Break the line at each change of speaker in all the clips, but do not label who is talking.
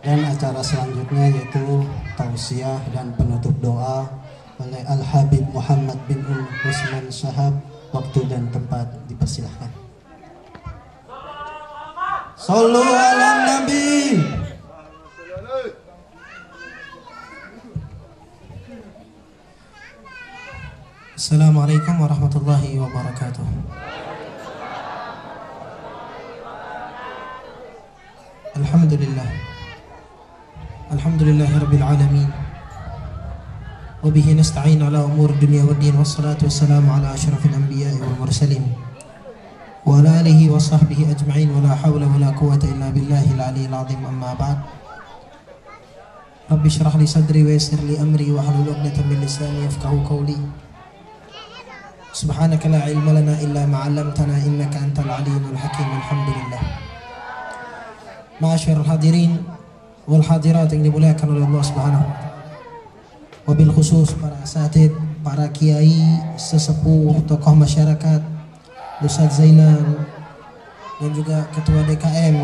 Dan acara selanjutnya yaitu tausiah dan penutup doa oleh Al-Habib Muhammad bin Usman Syahab. Waktu dan tempat dipersilahkan. Sallu ala Nabi. Assalamualaikum warahmatullahi wabarakatuh. Alhamdulillahi rabbil alamin. Wabihi nasta'in ala umur dunia wa din. Wassalatu wassalamu ala ashrafil anbiya'i wal mursalin wa ala alihi wa sahbihi ajma'in. Wa la hawla wa la quwwata illa billahil aliyyil azim. Amma ba'd. Rabbi shrah li sadri wa yassir li amri wa hlul 'uqdatam min lisani yafqahu qawli. Subhanaka la ilma lana illa ma 'allamtana innaka antal alimul hakim. Alhamdulillah. Ma'asyiral hadirin wal hadirat yang dimuliakan oleh Allah Subhanahu wa taala. Wabil khusus para asatid, para kiai, sesepuh, tokoh masyarakat, Ustadz Zainal, dan juga ketua DKM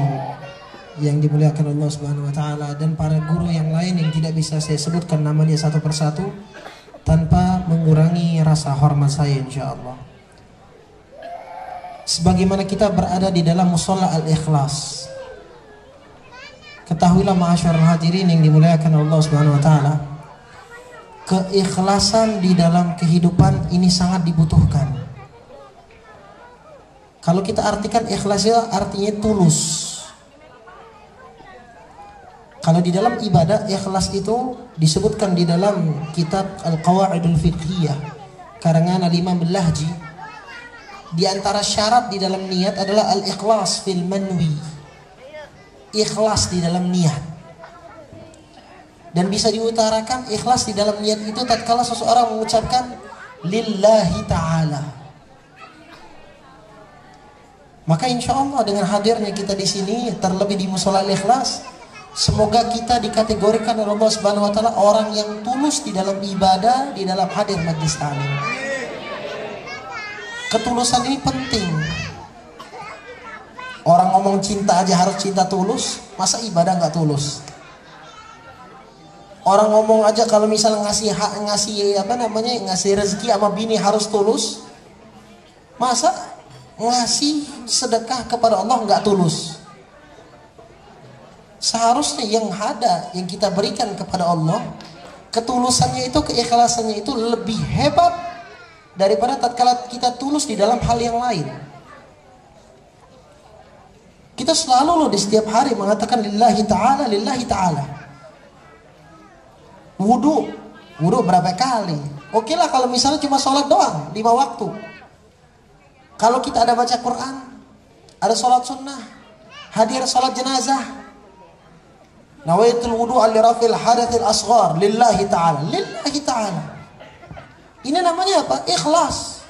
yang dimuliakan Allah Subhanahu wa taala, dan para guru yang lain yang tidak bisa saya sebutkan namanya satu persatu tanpa mengurangi rasa hormat saya insyaallah. Sebagaimana kita berada di dalam mushola Al-Ikhlas, ketahuilah ma'asyiral hadirin yang dimuliakan Allah Subhanahu wa taala, keikhlasan di dalam kehidupan ini sangat dibutuhkan. Kalau kita artikan ikhlasnya artinya tulus. Kalau di dalam ibadah, ikhlas itu disebutkan di dalam kitab Al-Qawaidul Fiqhiyah karangan Al-Imam Al-Lahji. Di antara syarat di dalam niat adalah al-ikhlas fil manwi. Ikhlas di dalam niat. Dan bisa diutarakan ikhlas di dalam niat itu tatkala seseorang mengucapkan lillahi ta'ala. Maka insya Allah dengan hadirnya kita di sini, terlebih di mushola Al-Ikhlas, semoga kita dikategorikan oleh Allah Subhanahu wa taala orang yang tulus di dalam ibadah, di dalam hadir majlis taklim. Ketulusan ini penting. Orang ngomong cinta aja harus cinta tulus, masa ibadah nggak tulus? Orang ngomong aja kalau misalnya ngasih rezeki sama bini harus tulus, masa ngasih sedekah kepada Allah nggak tulus? Seharusnya yang ada yang kita berikan kepada Allah, ketulusannya itu, keikhlasannya itu lebih hebat daripada tatkala kita tulus di dalam hal yang lain. Kita selalu loh di setiap hari mengatakan lillahi ta'ala, lillahi ta'ala. Wudu berapa kali? Oke lah kalau misalnya cuma sholat doang 5 waktu. Kalau kita ada baca Quran, ada sholat sunnah, hadir sholat jenazah, nawaitul wudu al-rafil hadathil asghar lillahi ta'ala, lillahi ta'ala. Ini namanya apa? Ikhlas.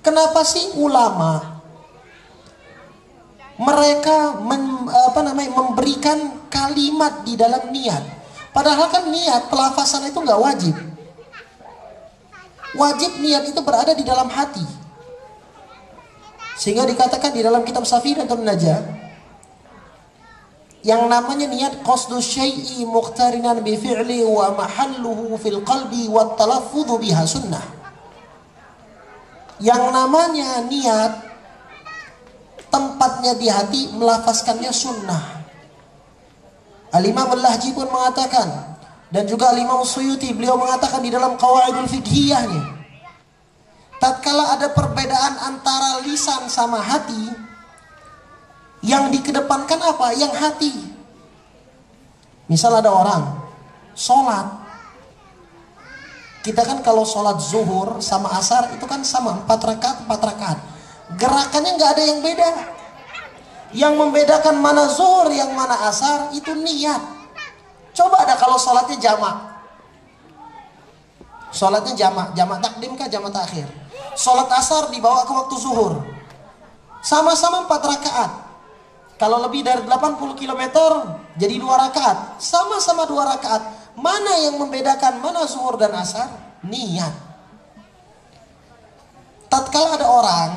Kenapa sih ulama mereka memberikan kalimat di dalam niat? Padahal kan niat, pelafasan itu nggak wajib. Wajib niat itu berada di dalam hati. Sehingga dikatakan di dalam kitab Safinatun Najah, yang namanya niat qasdu syai'i muqtarinan bi fi'li wa mahalluhu fil qalbi wa talaffudhu biha sunnah. Yang namanya niat tempatnya di hati, melafazkannya sunnah. Al-Imam Al-Lahji pun mengatakan, dan juga Al-Imam Suyuti, beliau mengatakan di dalam Qawaidul Fiqhiyahnya, tatkala ada perbedaan antara lisan sama hati, yang dikedepankan apa? Yang hati. Misal ada orang sholat, kita kan kalau sholat zuhur sama asar itu kan sama, 4 rakaat. Gerakannya nggak ada yang beda. Yang membedakan mana zuhur, yang mana asar itu niat. Coba ada kalau sholatnya jamak. Sholatnya jamak takdim kah, jamak takhir? Sholat asar dibawa ke waktu zuhur. Sama-sama 4 rakaat. Kalau lebih dari 80 km jadi 2 rakaat. Sama-sama 2 rakaat. Mana yang membedakan mana zuhur dan asar? Niat. Tatkala ada orang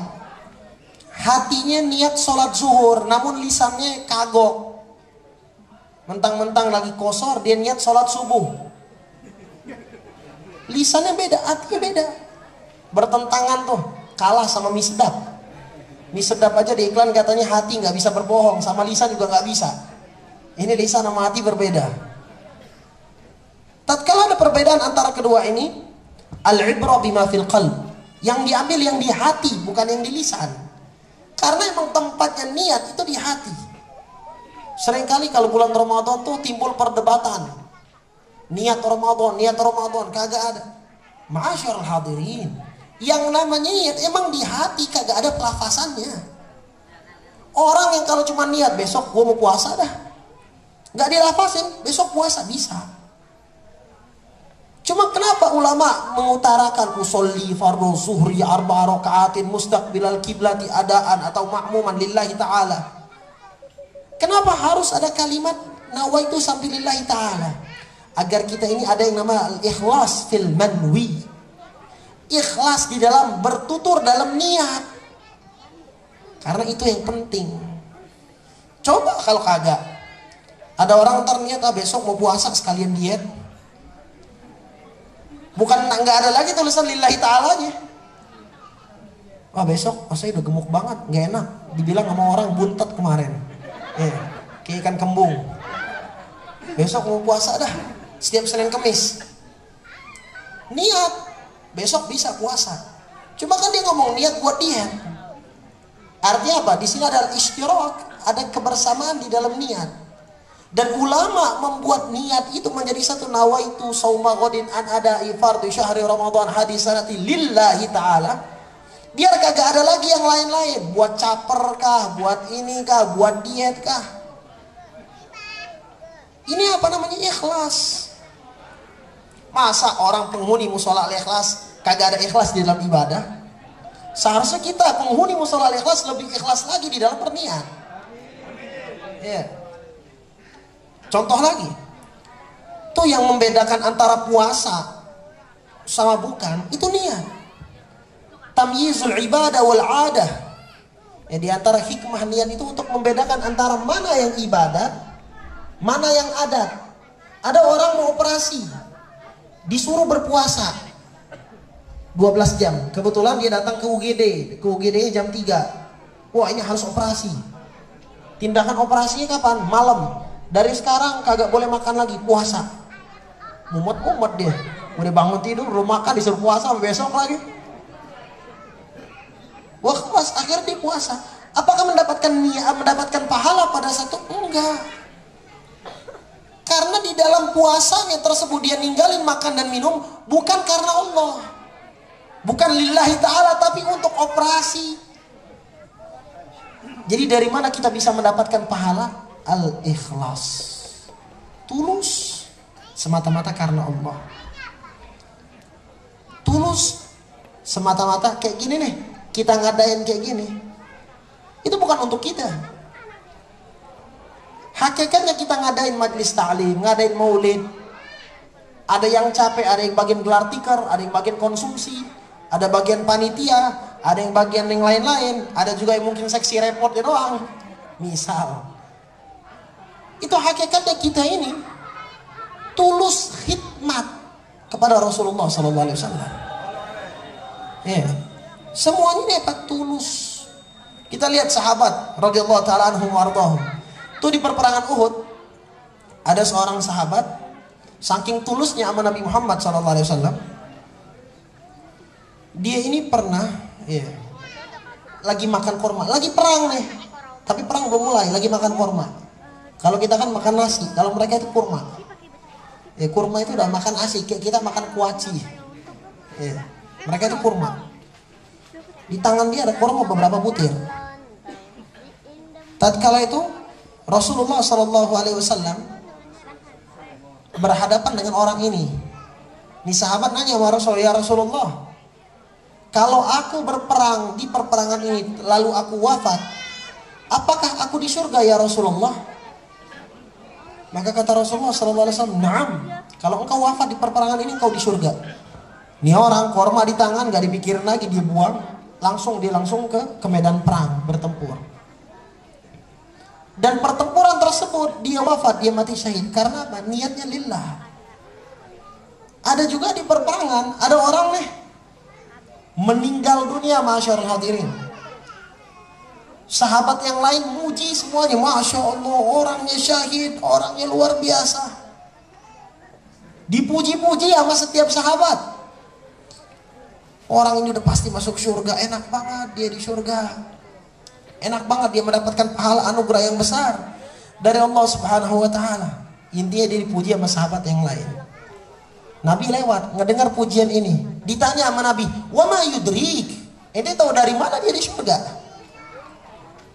hatinya niat sholat zuhur, namun lisannya kagok, Mentang-mentang lagi kosor, dia niat sholat subuh. Lisannya beda, hatinya beda. Bertentangan tuh, kalah sama mie sedap. Mie sedap aja di iklan katanya hati nggak bisa berbohong, sama lisan juga nggak bisa. Ini lisan sama hati berbeda. Tatkala ada perbedaan antara kedua ini, al-ibrah bima fil qalb. Yang diambil yang di hati, bukan yang di lisan. Karena emang tempatnya niat itu di hati. Seringkali kalau bulan Ramadan tuh timbul perdebatan. Niat Ramadan, kagak ada. Ma'asyiral hadirin, yang namanya niat emang di hati, kagak ada pelafasannya. Orang yang kalau cuma niat besok gua mau puasa dah, nggak dilafasin, besok puasa bisa. Cuma kenapa ulama mengutarakan usolli fardhu zuhri arba'a raka'atin mustaqbilal kiblati adaan atau ma'muman lillahi ta'ala? Kenapa harus ada kalimat nawaitu sambil lillahi ta'ala? Agar kita ini ada yang nama al-ikhlas fil manwi. Ikhlas di dalam bertutur dalam niat. Karena itu yang penting. Coba kalau kagak. Ada orang ternyata besok mau puasa sekalian diet. Bukan nggak ada lagi tulisan lillahi ta'ala aja. Wah besok saya udah gemuk banget, nggak enak. Dibilang sama orang buntet kemarin. Kayak ikan kembung. Besok mau puasa dah, setiap Senin Kemis. Niat, besok bisa puasa. Cuma kan dia ngomong niat buat diet. Artinya apa? Di sini ada istirak, ada kebersamaan di dalam niat. Dan ulama membuat niat itu menjadi satu. Nawaitu sauma ghadin an ada'i fardhi syahri Ramadan hadisanati lillahi ta'ala. Biar kagak ada lagi yang lain-lain. Buat caper kah, buat ini kah, buat diet kah. Ini apa namanya? Ikhlas. Masa orang penghuni musola al-ikhlas kagak ada ikhlas di dalam ibadah? Seharusnya kita penghuni musola al-ikhlas lebih ikhlas lagi di dalam berniat. Contoh lagi, tuh yang membedakan antara puasa sama bukan, itu niat. Tamyizul ibadah wal adah. Di antara hikmah niat itu untuk membedakan antara mana yang ibadat, mana yang adat. Ada orang mau operasi, disuruh berpuasa 12 jam. Kebetulan dia datang ke UGD jam 3. Wah, ini harus operasi. Tindakan operasinya kapan? Malam. Dari sekarang kagak boleh makan lagi, puasa. Mumet dia. Udah bangun tidur, belum makan, disuruh puasa sampai besok lagi. Wah, pas akhirnya dia puasa. Apakah mendapatkan pahala pada satu? Enggak. Karena di dalam puasanya tersebut dia ninggalin makan dan minum bukan karena Allah. Bukan lillahi ta'ala, tapi untuk operasi. Jadi dari mana kita bisa mendapatkan pahala? Al-ikhlas, tulus semata-mata karena Allah. Tulus semata-mata kayak gini nih, kita ngadain kayak gini, itu bukan untuk kita. Hakikatnya kita ngadain majlis ta'lim, ngadain maulid, ada yang capek, ada yang bagian gelar tikar, ada yang bagian konsumsi, ada bagian panitia, ada yang bagian yang lain-lain, ada juga yang mungkin seksi repotnya doang. Misal itu hakikatnya kita ini tulus khidmat kepada Rasulullah SAW. Semuanya ini tulus. Kita lihat sahabat radhiyallahu taala anhum wardahum. Itu di perperangan Uhud ada seorang sahabat saking tulusnya sama Nabi Muhammad SAW. Dia ini pernah lagi makan kurma, lagi perang nih. Tapi perang belum mulai, lagi makan kurma. Kalau kita kan makan nasi, kalau mereka itu kurma. Kurma itu udah makan nasi, kayak kita makan kuaci. Mereka itu kurma. Di tangan dia ada kurma beberapa butir. Tatkala itu Rasulullah SAW berhadapan dengan orang ini. Ini sahabat nanya sama Rasul, ya Rasulullah, kalau aku berperang di perperangan ini lalu aku wafat, apakah aku di surga ya Rasulullah? Maka kata Rasulullah SAW, "Na'am, kalau engkau wafat di perperangan ini engkau di surga." Ini orang korma di tangan, gak dipikirin lagi, dia buang, langsung ke medan perang bertempur. Dan pertempuran tersebut dia dia wafat, dia mati syahid. Karena apa? Niatnya lillah. Ada juga di perperangan, ada orang nih meninggal dunia, masyaallah hadirin. Sahabat yang lain muji semuanya, Masya Allah, orangnya syahid, orangnya luar biasa. Dipuji-puji sama setiap sahabat. Orang ini udah pasti masuk surga, enak banget dia di surga. Enak banget dia mendapatkan pahala anugerah yang besar dari Allah Subhanahu wa taala. Intinya dia dipuji sama sahabat yang lain. Nabi lewat, ngedengar pujian ini. Ditanya sama Nabi, "Wa ma yudrik?" Ente tahu dari mana dia di surga?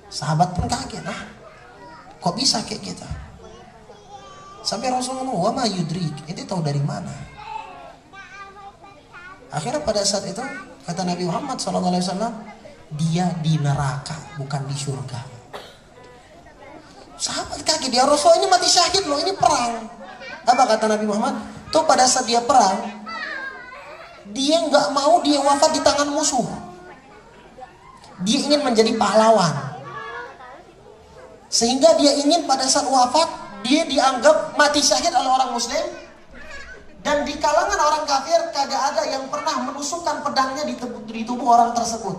Sahabat pun kaget, kok bisa kayak kita? Sampai Rasulullah, "Wa ma yudrik?" Ente tahu dari mana? Akhirnya pada saat itu kata Nabi Muhammad SAW, dia di neraka, bukan di surga. Sahabat kaget, ya Rasul, ini mati syahid loh, ini perang. Apa kata Nabi Muhammad? Tuh pada saat dia perang, dia nggak mau dia wafat di tangan musuh. Dia ingin menjadi pahlawan. Sehingga dia ingin pada saat wafat, dia dianggap mati syahid oleh orang muslim. Dan di kalangan orang kafir kagak ada yang pernah menusukkan pedangnya di tubuh orang tersebut.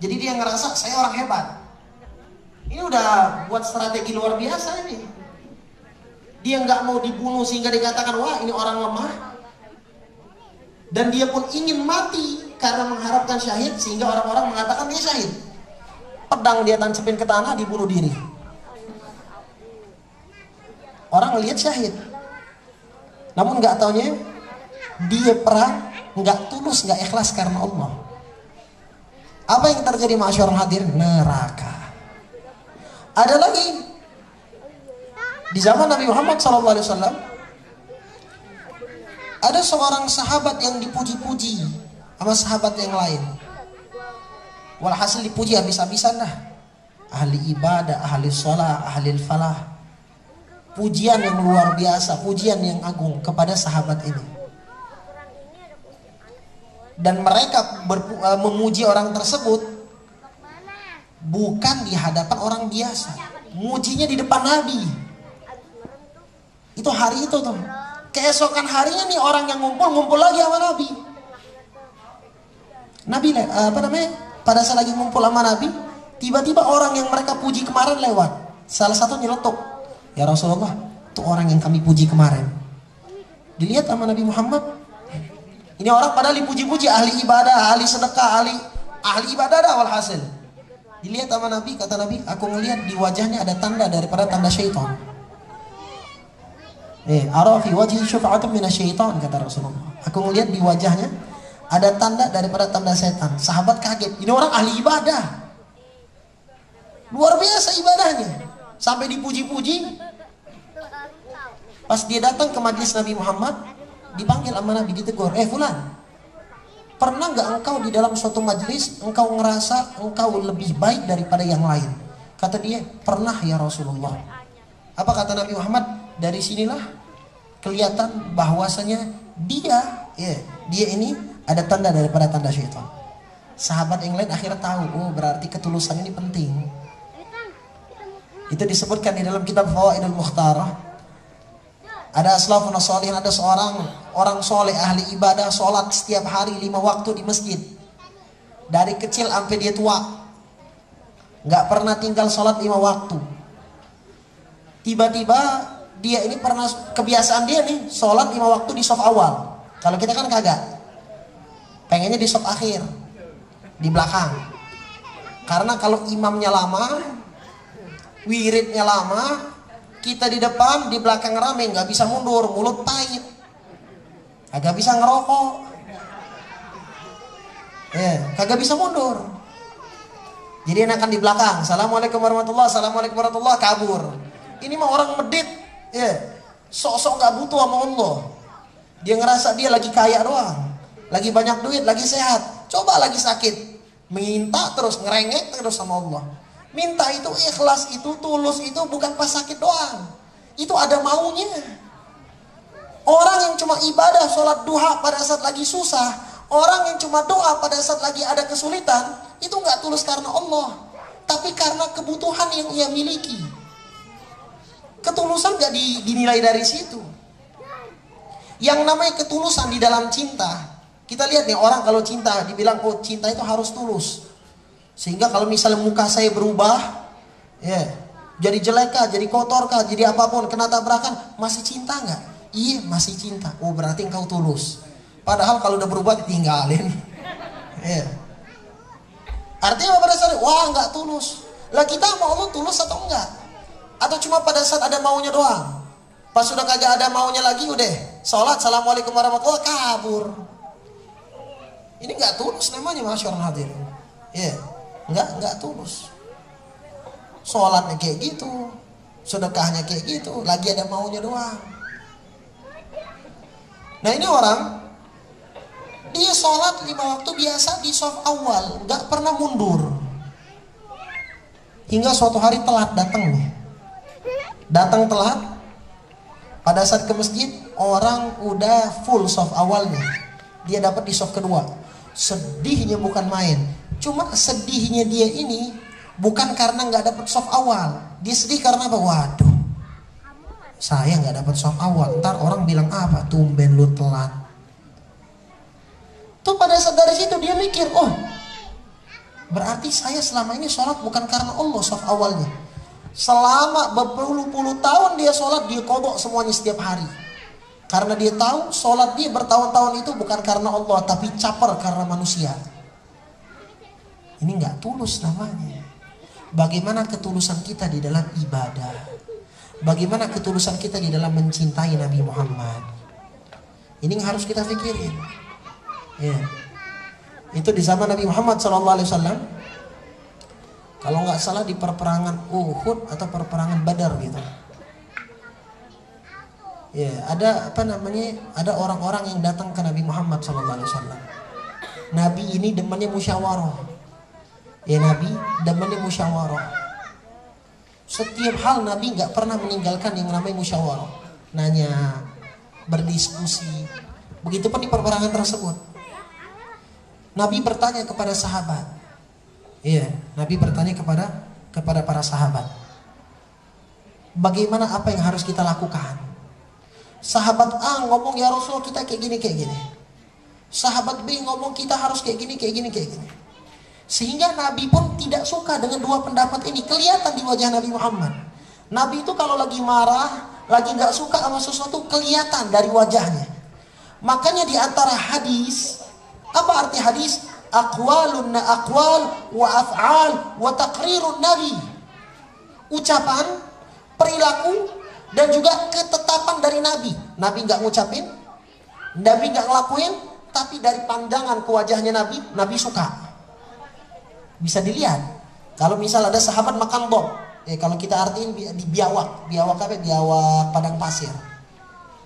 Jadi dia ngerasa saya orang hebat. Ini udah buat strategi luar biasa ini. Dia nggak mau dibunuh sehingga dikatakan wah ini orang lemah. Dan dia pun ingin mati karena mengharapkan syahid sehingga orang-orang mengatakan dia syahid. Pedang dia tancapin ke tanah, dibunuh diri. Orang lihat syahid. Namun nggak taunya dia perang nggak tulus, nggak ikhlas karena Allah. Apa yang terjadi masyarakat hadir? Neraka. Ada lagi di zaman Nabi Muhammad SAW, ada seorang sahabat yang dipuji-puji sama sahabat yang lain. Walhasil dipuji habis-habisan dah. Ahli ibadah, ahli sholat, ahli falah. Pujian yang luar biasa, pujian yang agung kepada sahabat ini. Dan mereka memuji orang tersebut bukan di hadapan orang biasa. Mujinya di depan Nabi. Itu hari itu tuh. Keesokan harinya nih orang yang ngumpul lagi sama Nabi. Nabi pada saat lagi ngumpul sama Nabi, tiba-tiba orang yang mereka puji kemarin lewat. Salah satu nyeletuk. Ya Rasulullah, itu orang yang kami puji kemarin. Dilihat sama Nabi Muhammad. Ini orang padahal dipuji-puji, ahli ibadah, ahli sedekah, ahli ibadah dah walhasil. Dilihat sama Nabi, kata Nabi, aku ngelihat di wajahnya ada tanda daripada tanda syaitan. Ara fi wajhi syufa'atun minasyaitan, kata Rasulullah. Aku ngelihat di wajahnya ada tanda daripada tanda setan. Sahabat kaget, ini orang ahli ibadah. Luar biasa ibadahnya. Sampai dipuji-puji. Pas dia datang ke majlis Nabi Muhammad, dipanggil sama Nabi, ditegur, fulan, pernah gak engkau di dalam suatu majlis engkau ngerasa engkau lebih baik daripada yang lain? Kata dia, pernah ya Rasulullah. Apa kata Nabi Muhammad? Dari sinilah kelihatan bahwasanya dia ini ada tanda daripada tanda syaitan. Sahabat yang lain akhirnya tahu, oh berarti ketulusan ini penting. Itu disebutkan di dalam kitab Fawaidul Mukhtarah. Ada aslafun sholihin, ada seorang orang soleh ahli ibadah, sholat setiap hari 5 waktu di masjid. Dari kecil sampai dia tua, nggak pernah tinggal sholat 5 waktu. Tiba-tiba dia ini pernah, kebiasaan dia nih sholat 5 waktu di shaf awal. Kalau kita kan kagak, pengennya di shaf akhir, di belakang. Karena kalau imamnya lama, wiridnya lama, kita di depan, di belakang rame, nggak bisa mundur, mulut pahit, agak bisa ngerokok, kagak bisa mundur. Jadi enakan di belakang. Assalamualaikum warahmatullah, assalamualaikum warahmatullah, kabur. Ini mah orang medit, sok-sok nggak butuh sama Allah. Dia ngerasa dia lagi kaya doang, lagi banyak duit, lagi sehat. Coba lagi sakit, minta terus, ngerengek terus sama Allah. Minta itu ikhlas, itu tulus, itu bukan pas sakit doang. Itu ada maunya. Orang yang cuma ibadah sholat duha pada saat lagi susah, orang yang cuma doa pada saat lagi ada kesulitan, itu nggak tulus karena Allah, tapi karena kebutuhan yang ia miliki. Ketulusan gak dinilai dari situ. Yang namanya ketulusan di dalam cinta, kita lihat nih orang kalau cinta, dibilang oh cinta itu harus tulus. Sehingga kalau misalnya muka saya berubah, ya, jadi jelek kah, jadi kotor kah, jadi apapun, kena tabrakan, masih cinta nggak? Iya masih cinta. Oh berarti engkau tulus. Padahal kalau udah berubah ditinggalin. Ya. Artinya pada saat wah nggak tulus. Lah kita mau Allah tulus atau enggak? Atau cuma pada saat ada maunya doang? Pas sudah kagak ada maunya lagi udah sholat assalamualaikum warahmatullahi kabur. Ini nggak tulus namanya masyarakat hadirin. Ya, nggak tulus. Sholatnya kayak gitu, sedekahnya kayak gitu, lagi ada maunya doang. Nah ini orang dia sholat 5 waktu biasa di shaf awal, nggak pernah mundur. Hingga suatu hari telat datang nih, datang telat. Pada saat ke masjid, orang udah full shaf awalnya. Dia dapat di shaf kedua. Sedihnya bukan main. Cuma sedihnya dia ini bukan karena nggak dapat shaf awal. Dia sedih karena apa? Waduh, saya nggak dapat shaf awal. Ntar orang bilang apa? Tumben lu telat. Tuh pada saat dari situ dia mikir, oh berarti saya selama ini sholat bukan karena Allah shaf awalnya. Selama berpuluh-puluh tahun dia sholat, dia kodok semuanya setiap hari. Karena dia tahu sholat dia bertahun-tahun itu bukan karena Allah, tapi caper karena manusia. Ini nggak tulus namanya. Bagaimana ketulusan kita di dalam ibadah? Bagaimana ketulusan kita di dalam mencintai Nabi Muhammad? Ini yang harus kita pikirin. Ya. Itu di zaman Nabi Muhammad SAW. Kalau nggak salah di perperangan Uhud atau perperangan Badar gitu. Ya, ada apa namanya? Ada orang-orang yang datang ke Nabi Muhammad SAW. Nabi ini demennya musyawarah. Ya Nabi demennya musyawarah. Setiap hal Nabi nggak pernah meninggalkan yang namanya musyawarah. Nanya, berdiskusi. Begitupun di perperangan tersebut. Nabi bertanya kepada sahabat. Iya, Nabi bertanya kepada para sahabat. Bagaimana apa yang harus kita lakukan? Sahabat A ngomong ya Rasulullah kita kayak gini. Sahabat B ngomong kita harus kayak gini. Sehingga Nabi pun tidak suka dengan dua pendapat ini. Kelihatan di wajah Nabi Muhammad. Nabi itu kalau lagi marah, lagi nggak suka sama sesuatu kelihatan dari wajahnya. Makanya di antara hadis, apa arti hadis? Aqwal wa af'al wa taqrirun nabi. Ucapan, perilaku dan juga ketetapan dari Nabi. Nabi nggak ngucapin, Nabi nggak ngelakuin, tapi dari pandangan ke wajahnya Nabi suka. Bisa dilihat. Kalau misal ada sahabat makan bom, kalau kita artiin di biawak apa? Biawak padang pasir.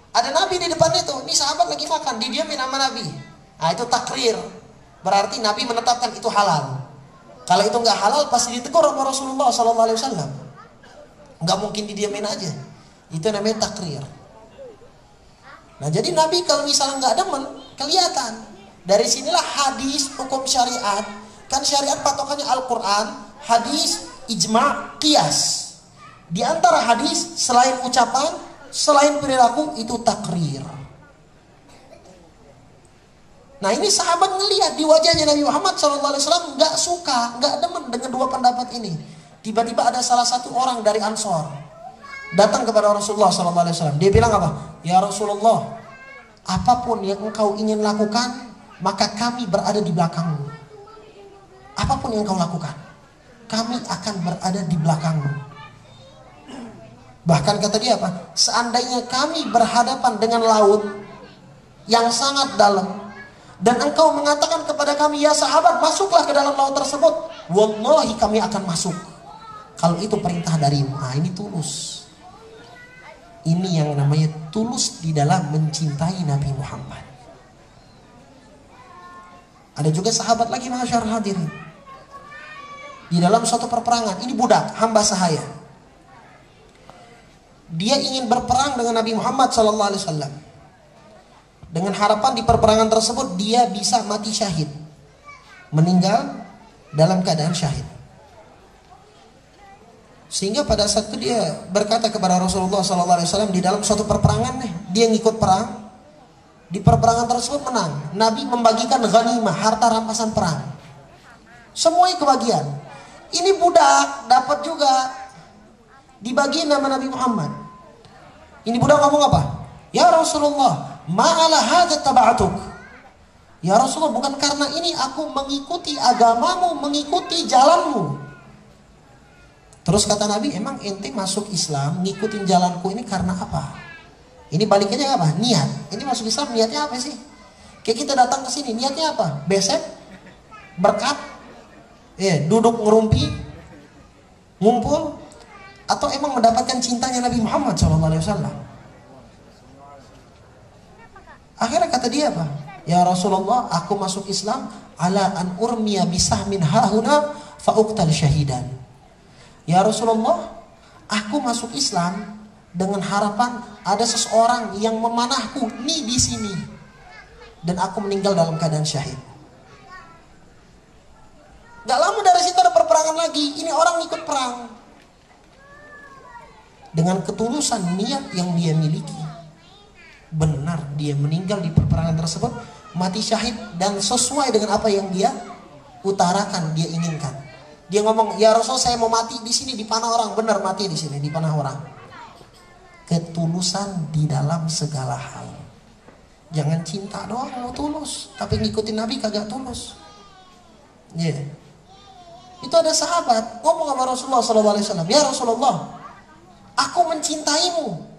Ada Nabi di depan itu, ini sahabat lagi makan, didiamin sama Nabi. Nah itu takrir. Berarti Nabi menetapkan itu halal. Kalau itu nggak halal pasti ditegur sama Rasulullah SAW. Nggak mungkin didiamin aja. Itu namanya takrir. Nah jadi Nabi kalau misalnya nggak demen, kelihatan. Dari sinilah hadis hukum syariat. Kan syariat patokannya Al-Quran, hadis, ijma', qiyas. Di antara hadis selain ucapan, selain perilaku itu takrir. Nah ini sahabat ngelihat di wajahnya Nabi Muhammad SAW nggak suka, nggak demen dengan dua pendapat ini. Tiba-tiba ada salah satu orang dari Ansor datang kepada Rasulullah SAW. Dia bilang apa? Ya Rasulullah, apapun yang engkau ingin lakukan, maka kami berada di belakangmu. Apapun yang engkau lakukan, kami akan berada di belakangmu. Bahkan kata dia apa? Seandainya kami berhadapan dengan laut yang sangat dalam, dan engkau mengatakan kepada kami, ya sahabat masuklah ke dalam laut tersebut, wallahi kami akan masuk. Kalau itu perintah darimu. Nah ini tulus. Ini yang namanya tulus di dalam mencintai Nabi Muhammad. Ada juga sahabat lagi masyarakat hadirin. Di dalam suatu perperangan, ini budak, hamba sahaya. Dia ingin berperang dengan Nabi Muhammad SAW. Dengan harapan di perperangan tersebut dia bisa mati syahid. Meninggal dalam keadaan syahid. Sehingga pada saat itu dia berkata kepada Rasulullah SAW di dalam suatu perperangan nih, dia ngikut perang. Di perperangan tersebut menang. Nabi membagikan ghanimah, harta rampasan perang. Semuanya kebagian. Ini budak dapat juga, dibagi nama Nabi Muhammad. Ini budak ngomong apa? Ya Rasulullah, ma'ala hadza taba'atuk. Ya Rasulullah, bukan karena ini aku mengikuti agamamu, mengikuti jalanmu. Terus kata Nabi, emang ente masuk Islam ngikutin jalanku ini karena apa? Ini baliknya apa? Niat. Ini masuk Islam niatnya apa sih? Kayak kita datang ke sini niatnya apa? Besek, berkat, duduk ngerumpi, ngumpul, atau emang mendapatkan cintanya Nabi Muhammad SAW? Akhirnya kata dia apa? Ya Rasulullah, aku masuk Islam ala an urmiya bisahmin hahuna fa'uqtal syahidan. Ya Rasulullah, aku masuk Islam dengan harapan ada seseorang yang memanahku nih di sini dan aku meninggal dalam keadaan syahid. Gak lama dari situ ada perperangan lagi. Ini orang ikut perang dengan ketulusan niat yang dia miliki. Benar dia meninggal di perperangan tersebut, mati syahid dan sesuai dengan apa yang dia utarakan, dia inginkan. Dia ngomong, ya Rasul, saya mau mati di sini dipanah orang. Benar, mati di sini dipanah orang. Ketulusan di dalam segala hal. Jangan cinta doang mau tulus, tapi ngikutin Nabi kagak tulus. Itu ada sahabat ngomong sama Rasulullah SAW, ya Rasulullah, aku mencintaimu.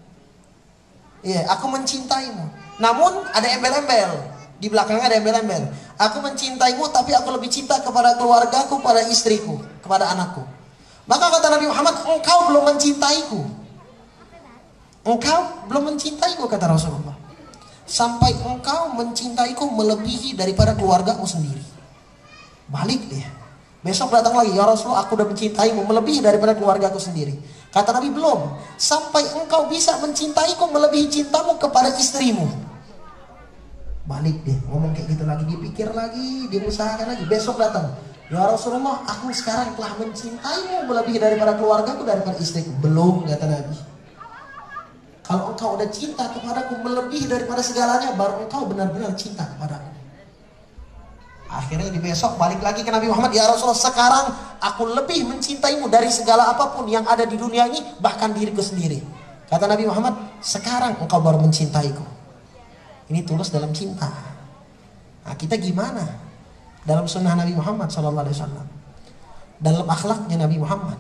Aku mencintaimu. Namun ada embel-embel di belakangnya, ada embel-embel. Aku mencintaimu, tapi aku lebih cinta kepada keluargaku, pada istriku, kepada anakku. Maka kata Nabi Muhammad, engkau belum mencintaiku. Engkau belum mencintaiku, kata Rasulullah. Sampai engkau mencintaiku melebihi daripada keluargamu sendiri. Balik dia. Besok datang lagi, ya Rasulullah, aku udah mencintaimu melebihi daripada keluargaku sendiri. Kata Nabi, belum. Sampai engkau bisa mencintaiku melebihi cintamu kepada istrimu. Balik dia, ngomong kayak gitu lagi, dipikir lagi, diusahakan lagi. Besok datang, ya Rasulullah, aku sekarang telah mencintaimu melebihi daripada keluargaku, daripada istriku. Belum, kata Nabi. Kalau engkau udah cinta kepadaku melebihi daripada segalanya, baru engkau benar-benar cinta kepadaku. Akhirnya di besok balik lagi ke Nabi Muhammad, ya Rasulullah, sekarang aku lebih mencintaimu dari segala apapun yang ada di dunia ini, bahkan diriku sendiri. Kata Nabi Muhammad, sekarang engkau baru mencintaiku. Ini tulus dalam cinta. Nah, kita gimana dalam sunnah Nabi Muhammad SAW, dalam akhlaknya Nabi Muhammad?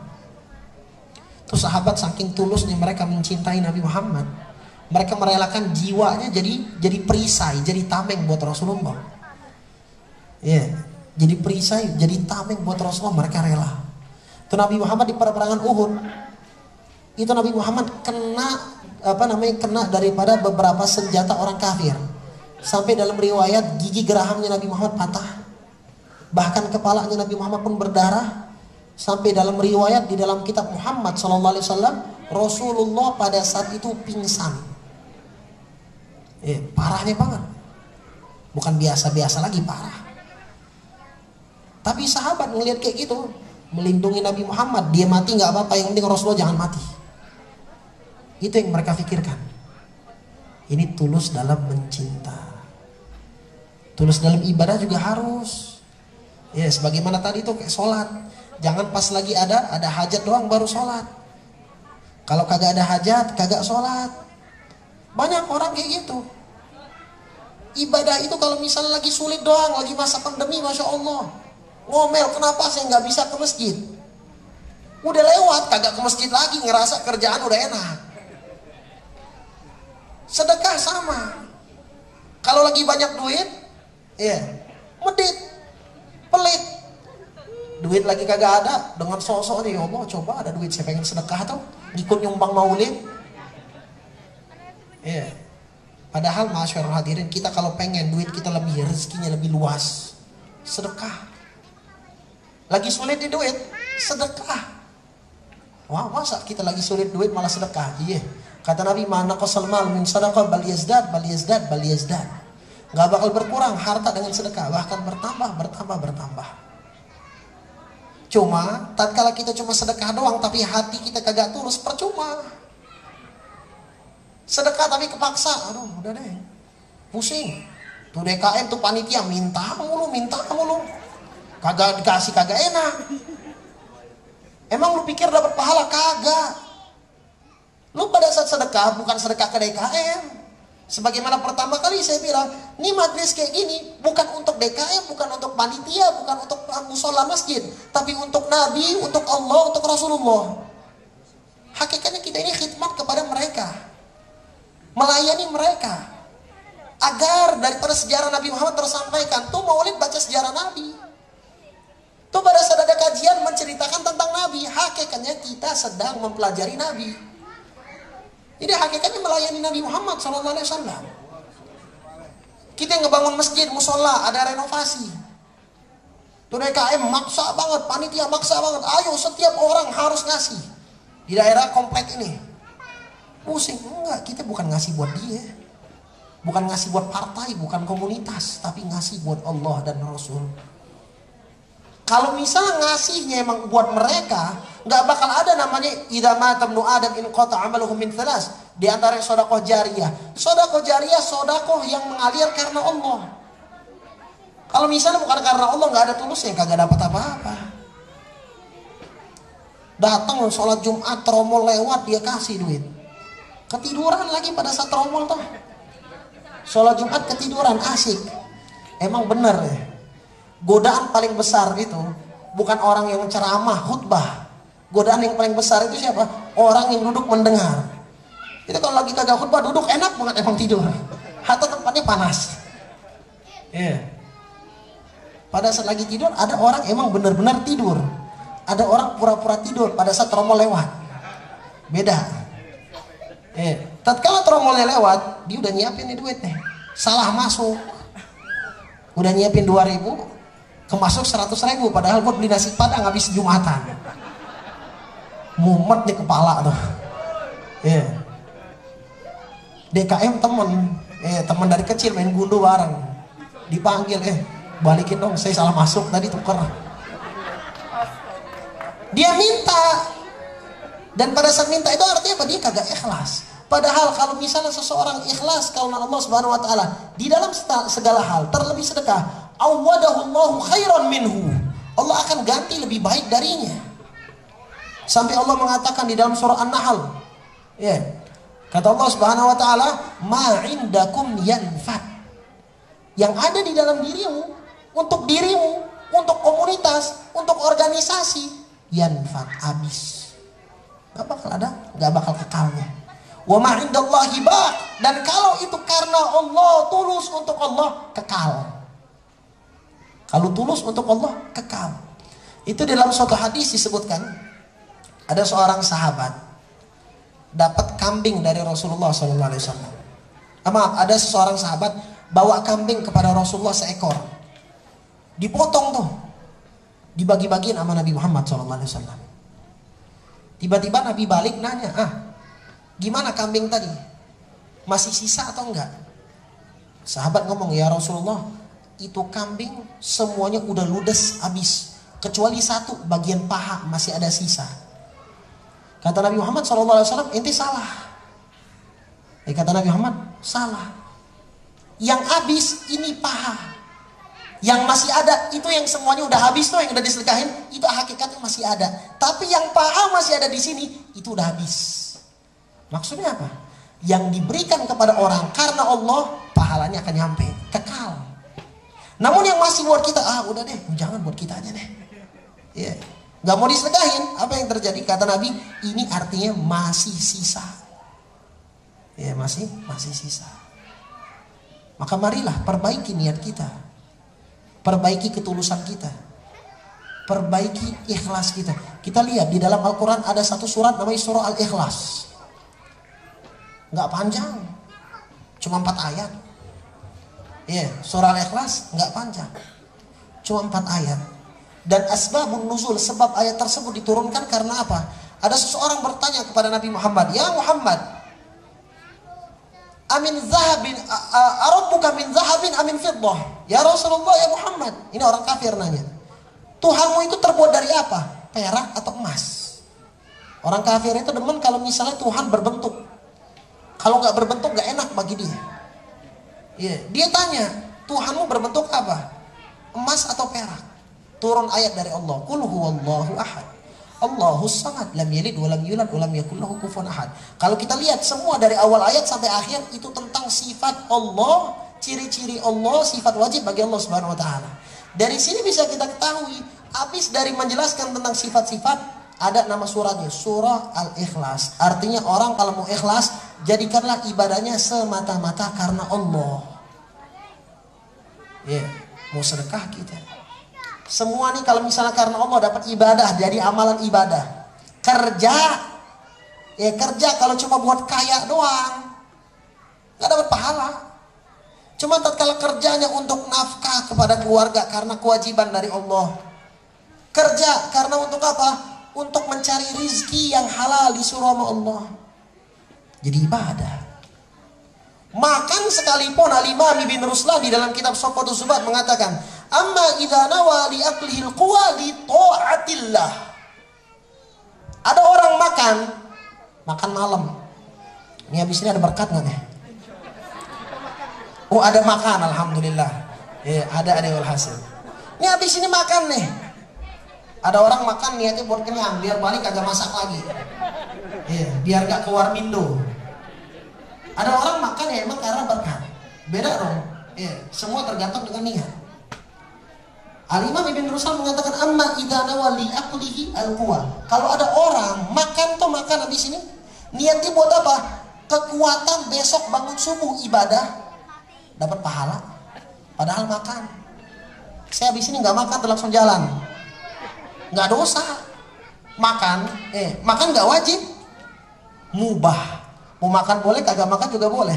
Tuh sahabat saking tulusnya mereka mencintai Nabi Muhammad, mereka merelakan jiwanya jadi perisai, jadi tameng buat Rasulullah. Jadi perisai, jadi tameng buat Rasulullah, mereka rela. Tuh Nabi Muhammad di perperangan Uhud, itu Nabi Muhammad kena daripada beberapa senjata orang kafir. Sampai dalam riwayat gigi gerahamnya Nabi Muhammad patah. Bahkan kepalanya Nabi Muhammad pun berdarah. Sampai dalam riwayat di dalam kitab Muhammad SAW, Rasulullah pada saat itu pingsan. Parahnya banget. Bukan biasa-biasa lagi, parah. Tapi sahabat ngelihat kayak gitu, melindungi Nabi Muhammad. Dia mati gak apa-apa, yang penting Rasulullah jangan mati. Itu yang mereka pikirkan. Ini tulus dalam mencinta. Tulus dalam ibadah juga harus. Sebagaimana tadi itu kayak sholat. Jangan pas lagi ada hajat doang baru sholat. Kalau kagak ada hajat, kagak sholat. Banyak orang kayak gitu. Ibadah itu kalau misalnya lagi sulit doang, lagi masa pandemi, Masya Allah, ngomel, kenapa saya nggak bisa ke masjid? Udah lewat, kagak ke masjid lagi, ngerasa kerjaan udah enak. Sedekah sama. Kalau lagi banyak duit, medit, pelit. Duit lagi kagak ada, dengan sosok nih, ya Allah, coba ada duit, saya pengen sedekah tuh, ikut nyumbang maulid. Padahal masyarakat hadirin, kita kalau pengen duit kita lebih, rezekinya lebih luas, sedekah. Lagi sulit di duit, sedekah. Wah, masa kita lagi sulit duit malah sedekah? Kata Nabi, mana qasal mal min sadaqah bal yazdad bal yazdad bal yazdad. Gak bakal berkurang harta dengan sedekah, bahkan bertambah. Cuma tatkala kita cuma sedekah doang tapi hati kita kagak tulus, percuma. Sedekah tapi kepaksa, aduh udah deh, pusing. Tuh DKM tuh panitia minta mulu, kagak dikasih kagak enak. Emang lu pikir dapat pahala? Kagak. Lu pada saat sedekah bukan sedekah ke DKM. Sebagaimana pertama kali saya bilang, nih majlis kayak gini bukan untuk DKM, bukan untuk panitia, bukan untuk musola masjid, tapi untuk Nabi, untuk Allah, untuk Rasulullah. Hakikatnya kita ini khidmat kepada mereka, melayani mereka, agar daripada sejarah Nabi Muhammad tersampaikan. Tuh maulid baca sejarah Nabi, tuh pada saat ada kajian menceritakan tentang Nabi. Hakikatnya kita sedang mempelajari Nabi. Jadi hakikatnya melayani Nabi Muhammad SAW. Kita yang ngebangun masjid, musola, ada renovasi. Tuh DKM maksa banget, panitia maksa banget. Ayo setiap orang harus ngasih di daerah komplek ini. Pusing, enggak, kita bukan ngasih buat dia, bukan ngasih buat partai, bukan komunitas, tapi ngasih buat Allah dan Rasul. Kalau misalnya ngasihnya emang buat mereka, nggak bakal ada namanya idza mata ibnu adam in qata amaluhu min thalas. Di antara sedekah jariyah. Sedekah jariyah sedekah yang mengalir karena Allah. Kalau misalnya bukan karena Allah, nggak ada tulusnya, kagak dapat apa-apa. Datang sholat Jumat, tromol lewat, dia kasih duit. Ketiduran lagi pada saat tromol tuh. Sholat Jumat ketiduran, asik. Emang bener ya. Godaan paling besar itu bukan orang yang ceramah, khutbah. Godaan yang paling besar itu siapa? Orang yang duduk mendengar. Itu kalau lagi kagak khutbah duduk enak banget, emang tidur. Atau tempatnya panas. Yeah. Pada saat lagi tidur ada orang emang benar-benar tidur. Ada orang pura-pura tidur pada saat tromol lewat. Beda. Tatkala tromolnya lewat, dia udah nyiapin nih duit nih. Salah masuk. Udah nyiapin 2.000, kemasuk 100.000, padahal buat beli nasi padang habis Jumatan. Mumet di kepala tuh. DKM temen dari kecil main gundu bareng. Dipanggil, balikin dong, saya salah masuk tadi, tuker. Dia minta. Dan pada saat minta itu artinya apa? Dia kagak ikhlas. Padahal kalau misalnya seseorang ikhlas karena Allah Subhanahu wa taala di dalam segala hal, terlebih sedekah, awadahullahu khairan minhu. Allah akan ganti lebih baik darinya. Sampai Allah mengatakan di dalam surah An-Nahl, kata Allah Subhanahu wa taala, ma indakum yanfad. Yang ada di dalam dirimu, untuk dirimu, untuk komunitas, untuk organisasi, yanfad, habis. Gak bakal ada, gak bakal kekalnya. Wa ma indallahi baq. Dan kalau itu karena Allah, tulus untuk Allah, kekal. Kalau tulus untuk Allah, kekal. Itu dalam suatu hadis disebutkan, ada seorang sahabat dapat kambing dari Rasulullah SAW. Maaf, ada seseorang sahabat bawa kambing kepada Rasulullah seekor. Dipotong tuh, dibagi-bagiin sama Nabi Muhammad SAW. Tiba-tiba Nabi balik nanya, gimana kambing tadi? Masih sisa atau enggak? Sahabat ngomong, ya Rasulullah, itu kambing semuanya udah ludes habis, kecuali satu bagian paha masih ada sisa. Kata Nabi Muhammad SAW, ente salah. Kata Nabi Muhammad, salah. Yang habis ini paha. Yang masih ada itu yang semuanya udah habis tuh, yang udah disedekahin itu hakikatnya masih ada. Tapi yang paha masih ada di sini itu udah habis. Maksudnya apa? Yang diberikan kepada orang karena Allah, pahalanya akan nyampe, kekal. Namun yang masih buat kita, udah deh, jangan buat kita aja deh. Gak mau disedekahin, apa yang terjadi? Kata Nabi, ini artinya masih sisa. Masih sisa. Maka marilah perbaiki niat kita. Perbaiki ketulusan kita, perbaiki ikhlas kita. Kita lihat di dalam Al-Quran ada satu surat namanya surah Al-Ikhlas. Nggak panjang, cuma 4 ayat. Surah Al-Ikhlas nggak panjang, cuma 4 ayat. Dan asbabun nuzul, sebab ayat tersebut diturunkan karena apa? Ada seseorang bertanya kepada Nabi Muhammad, ya Muhammad, amin zahabin, arabbuka min zahabin amin fiddah. Ya Rasulullah, ya Muhammad, ini orang kafir nanya, Tuhanmu itu terbuat dari apa? Perak atau emas? Orang kafir itu demen kalau misalnya Tuhan berbentuk. Kalau nggak berbentuk nggak enak bagi dia. Dia tanya, Tuhanmu berbentuk apa? Emas atau perak? Turun ayat dari Allah, Qul huwallahu ahad, Allahus samad, lam yalid walam yulad walam yakul lahu kufuwan ahad. Kalau kita lihat semua dari awal ayat sampai akhir itu tentang sifat Allah, ciri-ciri Allah, sifat wajib bagi Allah Subhanahu wa taala. Dari sini bisa kita ketahui, habis dari menjelaskan tentang sifat-sifat, ada nama suratnya, surah Al-Ikhlas. Artinya orang kalau mau ikhlas, jadikanlah ibadahnya semata-mata karena Allah. Mau sedekah kita. Semua nih kalau misalnya karena Allah dapat ibadah, jadi amalan ibadah. Kerja kalau cuma buat kaya doang, nggak dapat pahala. Cuma tatkala kerjanya untuk nafkah kepada keluarga karena kewajiban dari Allah. Kerja karena untuk apa? Untuk mencari rizki yang halal disuruh sama Allah. Jadi ibadah. Makan sekalipun Al-Imam Ibn Ruslan di dalam kitab Sofatus Zubat mengatakan, amma idza nawa li aklihil quwa li ta'atillah. Ada orang makan malam. Ini habis ini ada berkat nggak nih? Oh, ada makan, alhamdulillah. Ada walhasil. Ini habis ini makan nih. Ada orang makan niatnya buat kenyang, biar balik agak masak lagi. Biar gak keluar mindo. Ada orang makan ya emang karena berkat. Beda dong. Semua tergantung dengan niat. Al-Imam Ibn Ruslan mengatakan, amma idza nawa li aqlihi al-quwa. Kalau ada orang makan habis ini, niatnya buat apa? Kekuatan besok bangun subuh ibadah, dapat pahala. Padahal makan. Saya habis ini nggak makan tuh langsung jalan, nggak dosa. Makan nggak wajib, mubah. Mau makan boleh, kagak makan juga boleh.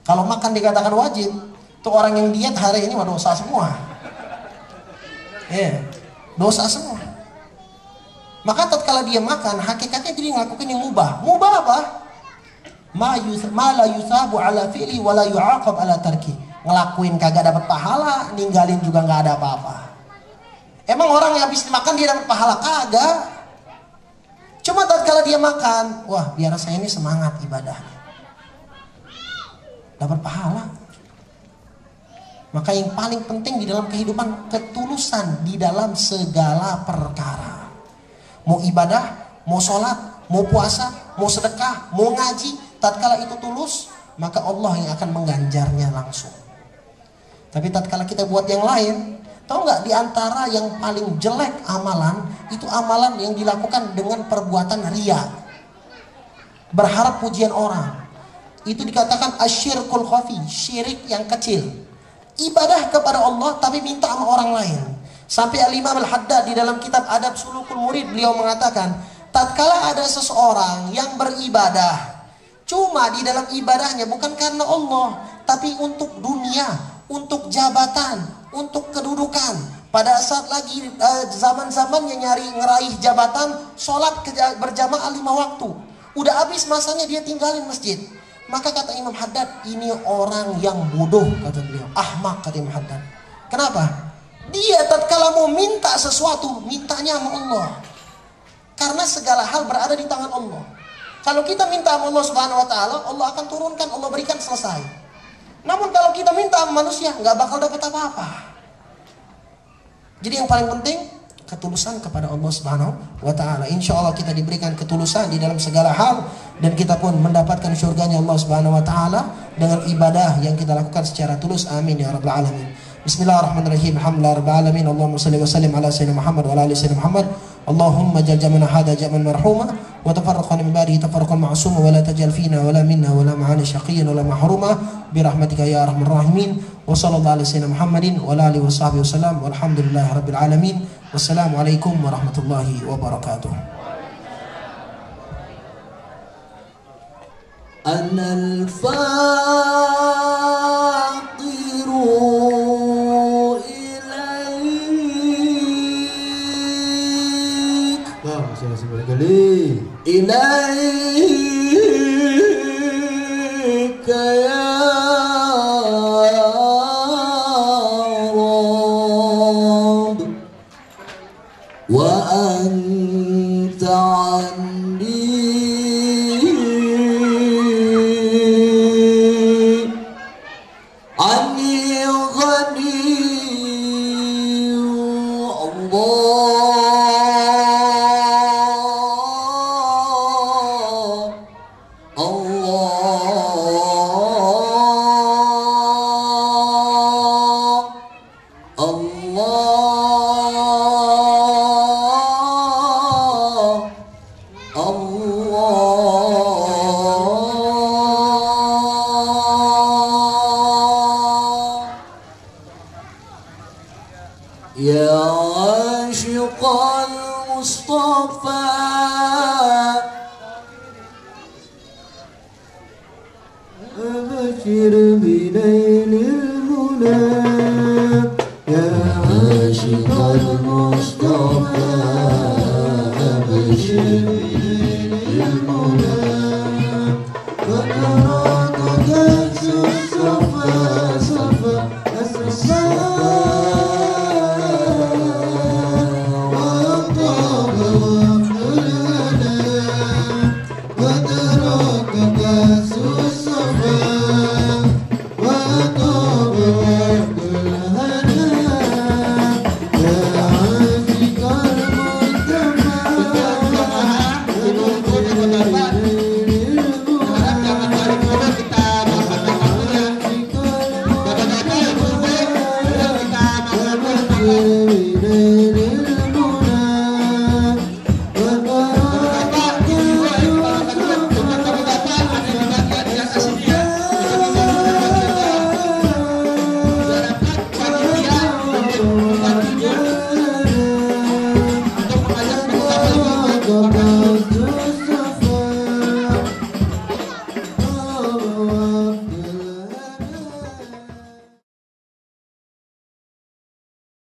Kalau makan dikatakan wajib, tuh orang yang diet hari ini mah dosa semua. Dosa semua. Maka tatkala dia makan, hakikatnya dia ngelakuin yang mubah. Mubah apa? Ma la yusabu ala fi'li wa la yu'aqab ala tarki. Ngelakuin kagak dapat pahala, ninggalin juga nggak ada apa-apa. Emang orang yang habis makan dia dapat pahala? Kagak. Cuma tatkala dia makan, wah biar saya ini semangat ibadahnya, dapat pahala. Maka yang paling penting di dalam kehidupan, ketulusan di dalam segala perkara. Mau ibadah, mau sholat, mau puasa, mau sedekah, mau ngaji, tatkala itu tulus, maka Allah yang akan mengganjarnya langsung. Tapi tatkala kita buat yang lain, tahu nggak, di antara yang paling jelek amalan itu amalan yang dilakukan dengan perbuatan riya, berharap pujian orang. Itu dikatakan asyirkul khafi, syirik yang kecil. Ibadah kepada Allah tapi minta sama orang lain. Sampai Al-Imam Al-Haddad di dalam kitab Adab Sulukul Murid, beliau mengatakan, tatkala ada seseorang yang beribadah, cuma di dalam ibadahnya bukan karena Allah, tapi untuk dunia, untuk jabatan, untuk kedudukan. Pada saat lagi zaman-zamannya ngeraih jabatan, sholat berjamaah 5 waktu, udah habis masanya dia tinggalin masjid. Maka kata Imam Haddad, ini orang yang bodoh, kata beliau, ahmak, kata Imam Haddad. Kenapa? Dia tatkala mau minta sesuatu, mintanya sama Allah. Karena segala hal berada di tangan Allah. Kalau kita minta sama Allah Subhanahu wa taala, Allah akan turunkan, Allah berikan, selesai. Namun kalau kita minta sama manusia, nggak bakal dapat apa-apa. Jadi yang paling penting, ketulusan kepada Allah Subhanahu wa taala. Insya Allah kita diberikan ketulusan di dalam segala hal, dan kita pun mendapatkan surganya Allah Subhanahu wa taala dengan ibadah yang kita lakukan secara tulus. Amin ya rabbal alamin. Bismillahirrahmanirrahim. Alhamdulillah rabbil alamin. Allahumma shalli wa sallim ala sayyidina Muhammad wa ala ali sayyidina Muhammad. Allahumma jal jamana hada jaman marhuma wa tafarraqna min ba'dihi tafarraqan ma'suma wa la tajal fina wa la minna wa la ma'ana syaqiyyan wa la mahruma bi rahmatika ya arhamar rahimin. Wa sallallahu ala sayyidina Muhammadin wa ala alihi wa sahbihi wasallam. Walhamdulillahi rabbil alamin. Wassalamualaikum warahmatullahi wabarakatuh. Anal faqiru ilaik. Masih sekali. Ilaik ya
أبشر بليل المنى يا عاشق المصطفى أبشر بليل المنى وتراك كأس الصفا صفا أسر الصفا وطاب وابن الهنا وتراك كأس